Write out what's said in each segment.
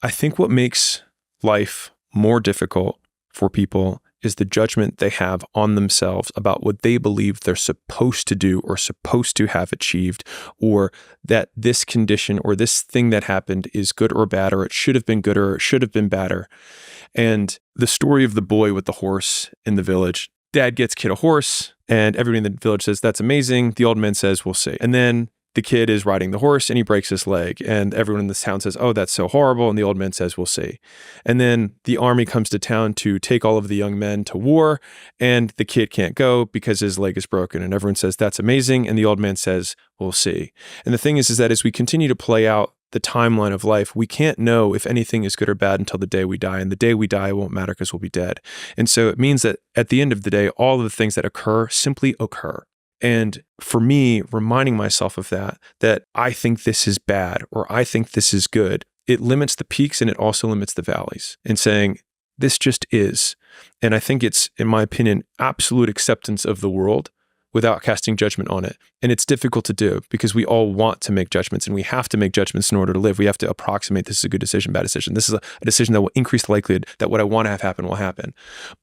I think what makes life more difficult for people is the judgment they have on themselves about what they believe they're supposed to do or supposed to have achieved, or that this condition or this thing that happened is good or bad, or it should have been good or it should have been badder. And the story of the boy with the horse in the village, dad gets kid a horse and everybody in the village says, that's amazing. The old man says, we'll see. And then the kid is riding the horse and he breaks his leg, and everyone in this town says, oh, that's so horrible. And the old man says, we'll see. And then the army comes to town to take all of the young men to war, and the kid can't go because his leg is broken. And everyone says, that's amazing. And the old man says, we'll see. And the thing is that as we continue to play out the timeline of life, we can't know if anything is good or bad until the day we die. And the day we die, it won't matter because we'll be dead. And so it means that at the end of the day, all of the things that occur simply occur. And for me, reminding myself of that I think this is bad or I think this is good, it limits the peaks and it also limits the valleys, and saying this just is. And I think it's, in my opinion, absolute acceptance of the world without casting judgment on it. And it's difficult to do because we all want to make judgments, and we have to make judgments in order to live. We have to approximate, this is a good decision, bad decision. This is a decision that will increase the likelihood that what I want to have happen will happen.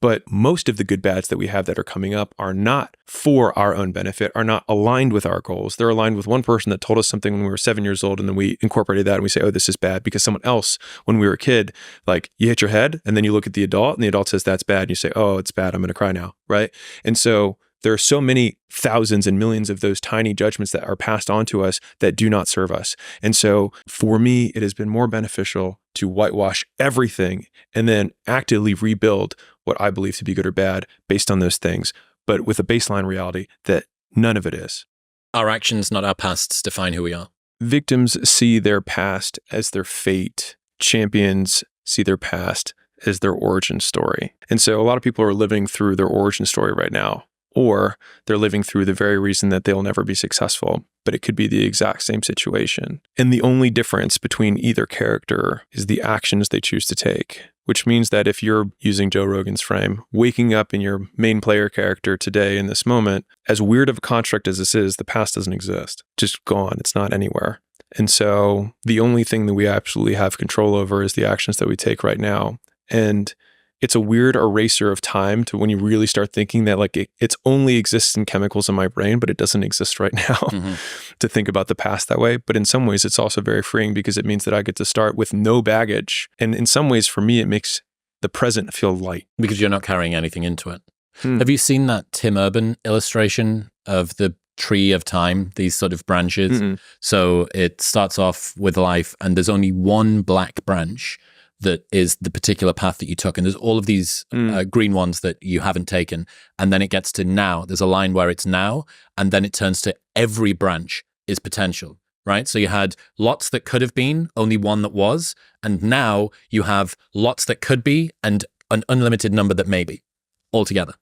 But most of the good bads that we have that are coming up are not for our own benefit, are not aligned with our goals. They're aligned with one person that told us something when we were 7 years old, and then we incorporated that and we say, oh, this is bad, because someone else, when we were a kid, like you hit your head and then you look at the adult and the adult says that's bad, and you say, oh, it's bad, I'm going to cry now, right? And so there are so many thousands and millions of those tiny judgments that are passed on to us that do not serve us. And so for me, it has been more beneficial to whitewash everything and then actively rebuild what I believe to be good or bad based on those things, but with a baseline reality that none of it is. Our actions, not our pasts, define who we are. Victims see their past as their fate. Champions see their past as their origin story. And so a lot of people are living through their origin story right now, or they're living through the very reason that they'll never be successful, but it could be the exact same situation. And the only difference between either character is the actions they choose to take, which means that if you're using Joe Rogan's frame, waking up in your main player character today in this moment, as weird of a construct as this is, the past doesn't exist. Just gone. It's not anywhere. And so the only thing that we absolutely have control over is the actions that we take right now. And it's a weird eraser of time to when you really start thinking that like it's only exists in chemicals in my brain, but it doesn't exist right now to think about the past that way. But in some ways, it's also very freeing because it means that I get to start with no baggage. And in some ways, for me, it makes the present feel light. Because you're not carrying anything into it. Have you seen that Tim Urban illustration of the tree of time, these sort of branches? So it starts off with life and there's only one black branch that is the particular path that you took. And there's all of these green ones that you haven't taken. And then it gets to now. There's a line where it's now, and then it turns to every branch is potential, right? So you had lots that could have been, only one that was. And now you have lots that could be and an unlimited number that may be altogether.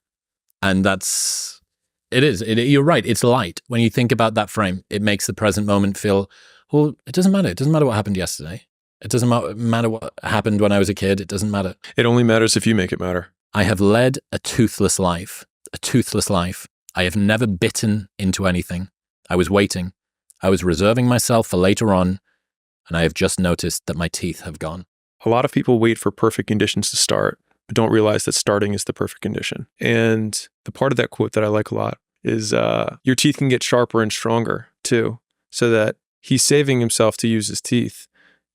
And you're right. It's light. When you think about that frame, it makes the present moment feel, well, it doesn't matter. It doesn't matter what happened yesterday. It doesn't matter what happened when I was a kid. It doesn't matter. It only matters if you make it matter. I have led a toothless life. I have never bitten into anything. I was waiting. I was reserving myself for later on, and I have just noticed that my teeth have gone. A lot of people wait for perfect conditions to start, but don't realize that starting is the perfect condition. And the part of that quote that I like a lot is your teeth can get sharper and stronger too, so that he's saving himself to use his teeth.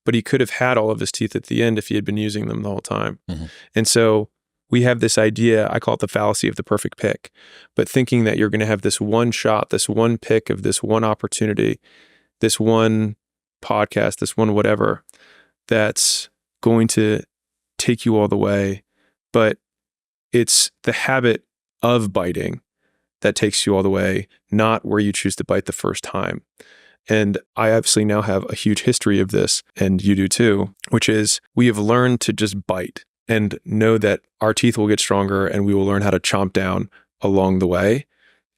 But he could have had all of his teeth at the end if he had been using them the whole time. And so we have this idea, I call it the fallacy of the perfect pick, but thinking that you're going to have this one shot, this one pick of this one opportunity, this one podcast, this one whatever, that's going to take you all the way. But it's the habit of biting that takes you all the way, not where you choose to bite the first time. And I obviously now have a huge history of this, and you do too, which is we have learned to just bite and know that our teeth will get stronger and we will learn how to chomp down along the way.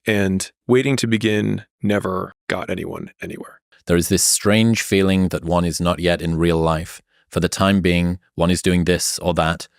And waiting to begin never got anyone anywhere. There is this strange feeling that one is not yet in real life. For the time being, one is doing this or that.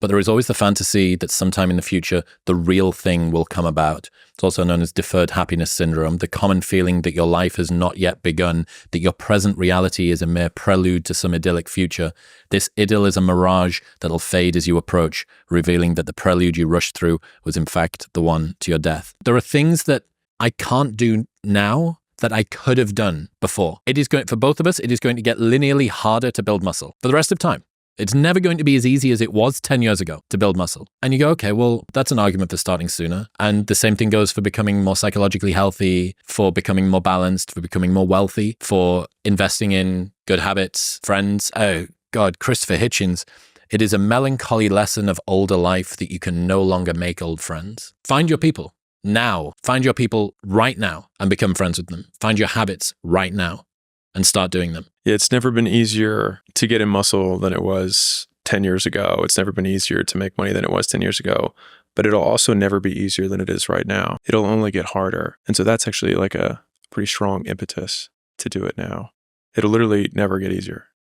But there is always the fantasy that sometime in the future, the real thing will come about. It's also known as deferred happiness syndrome, the common feeling that your life has not yet begun, that your present reality is a mere prelude to some idyllic future. This idyll is a mirage that'll fade as you approach, revealing that the prelude you rushed through was in fact the one to your death. There are things that I can't do now that I could have done before. It is going, for both of us, it is going to get linearly harder to build muscle for the rest of time. It's never going to be as easy as it was 10 years ago to build muscle. And you go, okay, well, that's an argument for starting sooner. And the same thing goes for becoming more psychologically healthy, for becoming more balanced, for becoming more wealthy, for investing in good habits, friends. Oh, God, Christopher Hitchens. It is a melancholy lesson of older life that you can no longer make old friends. Find your people now. Find your people right now and become friends with them. Find your habits right now and start doing them. Yeah, it's never been easier to get in muscle than it was 10 years ago. It's never been easier to make money than it was 10 years ago. But it'll also never be easier than it is right now. It'll only get harder. And so that's actually like a pretty strong impetus to do it now. It'll literally never get easier.